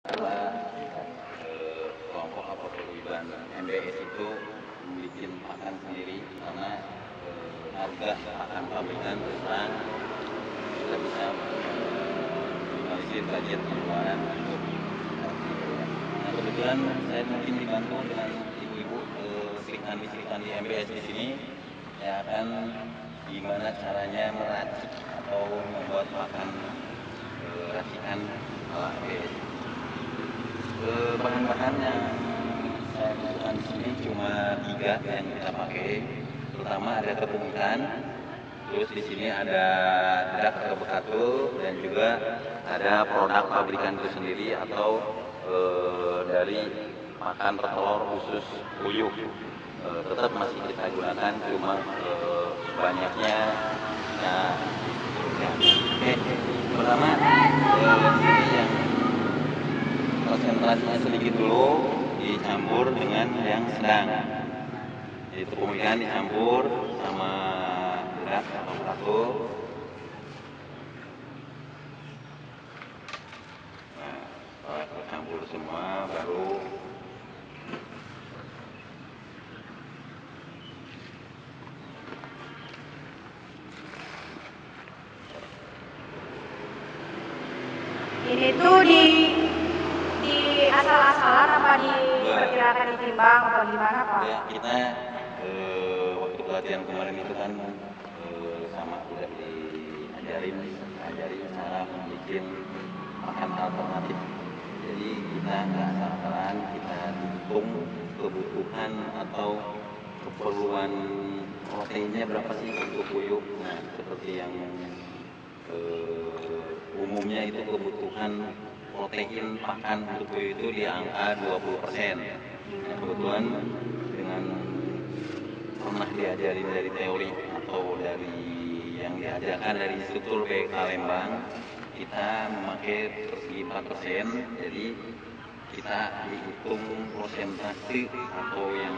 Adalah kelompok atau paguyuban MBS itu bikin pakan sendiri karena harga pakan pabrikan kurang, kita bisa minimalisir budget pengeluaran untuk pakan. Nah, kebetulan saya mungkin dibantu dengan ibu-ibu Sri Kandi di MBS di sini yang akan gimana caranya meracik atau membuat pakan racikan ala MBS. Bahan-bahan yang saya butuhkan di sini cuma 3 yang kita pakai. Pertama ada tepung ikan, terus di sini ada dedak atau bekatu, dan juga ada produk pabrikan itu sendiri atau dari pakan telur khusus puyuh. Tetap masih kita gunakan, cuma banyaknya kita kurang. Oke, pertama di sini yang konsentrasinya sedikit dulu dicampur dengan yang sedang. Jadi tepung ikan dicampur sama dedak atau bekatu. Nah, setelah tercampur semua baru ini tuh di asal-asalan apa diperkirakan ditimbang atau gimana Pak? ya, kita waktu pelatihan kemarin itu kan sama udah diajarin cara membuat makan alternatif. Jadi kita nggak asal-asalan, kita hitung kebutuhan atau keperluan proteinnya berapa sih untuk puyuh. Nah, seperti yang umumnya itu kebutuhan protein pakan untuk puyuh itu di angka 20%. Nah, kebetulan dengan pernah diajarin dari teori atau dari yang diajarkan dari instruktur BK Lembang, kita memakai persegi 4%. Jadi kita dihitung persentase atau yang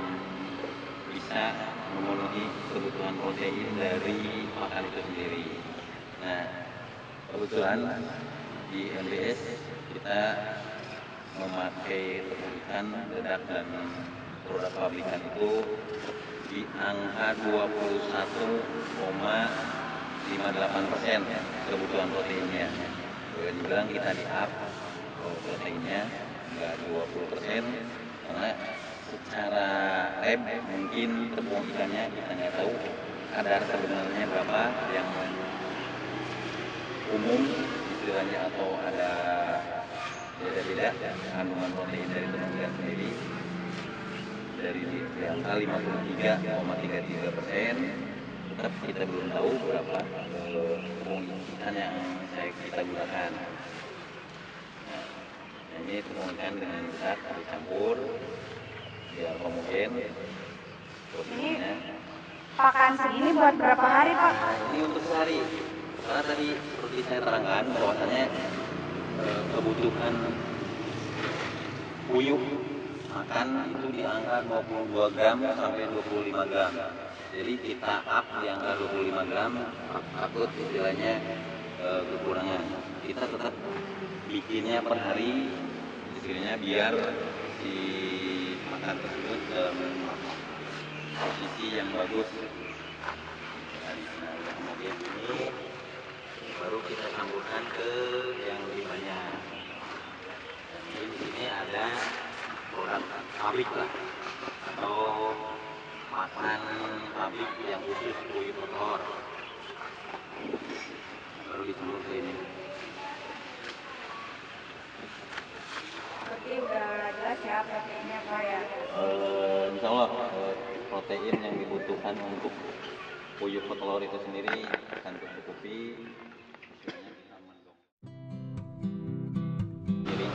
bisa memenuhi kebutuhan protein dari pakan itu sendiri. Nah, kebetulan di MBS kita memakai tepung ikan, dedak, dan produk pabrikan itu di angka 21,58% kebutuhan proteinnya. Boleh dibilang kita di up proteinnya, nggak 20%, karena secara lab mungkin tepung ikannya kita nggak tahu kadar sebenarnya berapa yang umum istilahnya, atau ada beda-beda kandungan protein dari tepung ikan sendiri dari di angka 53,33%. Tetap kita belum tahu berapa tepung ikan yang kita gunakan. Nah, ini tepung ikan dengan dedak dicampur biar homogen proteinnya. Pakan segini buat berapa hari Pak? Nah, ini untuk sehari. Karena tadi seperti saya terangkan bahwasannya kebutuhan puyuh makan itu di angka 22 gram sampai 25 gram. Jadi kita up di angka 25 gram, takut istilahnya kekurangan. Kita tetap bikinnya per hari, istilahnya biar si makan tersebut dalam posisi yang bagus. Nah, kemudian ini baru kita campurkan ke yang lebih banyak. Jadi di sini ada produk pabrik lah, atau pakan pabrik yang khusus puyuh telur. Baru dicampur ke ini. Berarti udah jelas ya proteinnya Pak ya? Insya Allah protein yang dibutuhkan untuk puyuh telur itu sendiri akan tercukupi. Istilahnya kita mendong. Jadi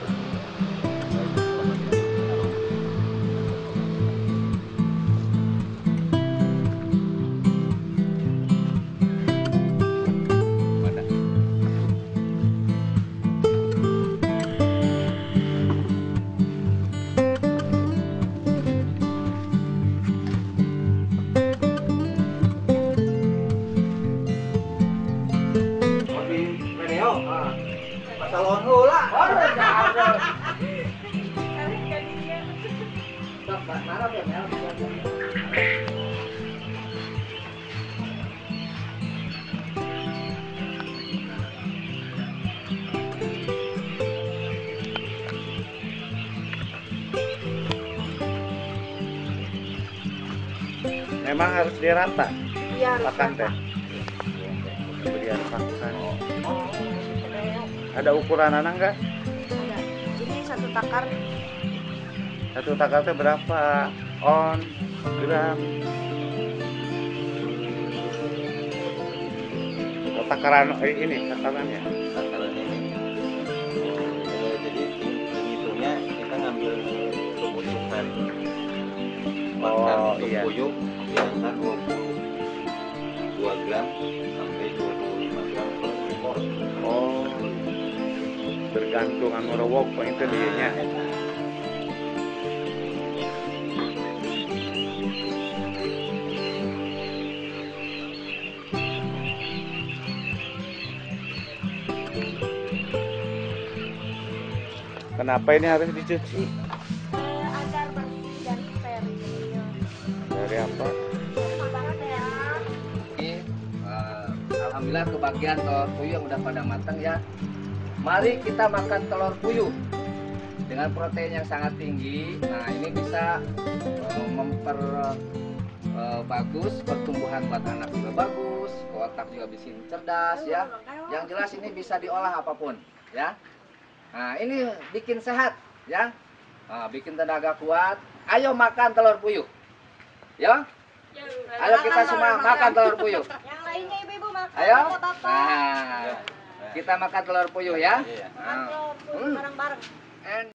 Memang harus dirata Iya, harus pakan rata. teh. Berian pakan. Ada ukuran anak enggak? Ada. Ini satu takar Satu takar teh berapa on gram? Oh, takaran ini takarannya. takaran ini. Jadi hitungnya kita ngambil kebutuhan pakan Oh, untuk iya. puyuh biasa 22 gram sampai 25 gram per ekor. Oh, bergantung anu rewok po itu dinya. Kenapa ini harus dicuci? agar bersih dan steril. Dari apa? Banget ya. Ini, alhamdulillah kebagian telur puyuh yang udah pada matang ya. Mari kita makan telur puyuh dengan protein yang sangat tinggi. Nah ini bisa bagus pertumbuhan buat anak juga bagus, ke otak juga bisa cerdas ya. Yang jelas ini bisa diolah apapun ya. Nah ini bikin sehat ya. Nah, bikin tenaga kuat. Ayo makan telur puyuh. Ya. Ayo kita semua makan telur puyuh. Yang lainnya ibu-ibu makan. Ayo. Bapak-bapak. Nah, kita makan telur puyuh ya. Iya. Makan telur puyuh bareng-bareng. And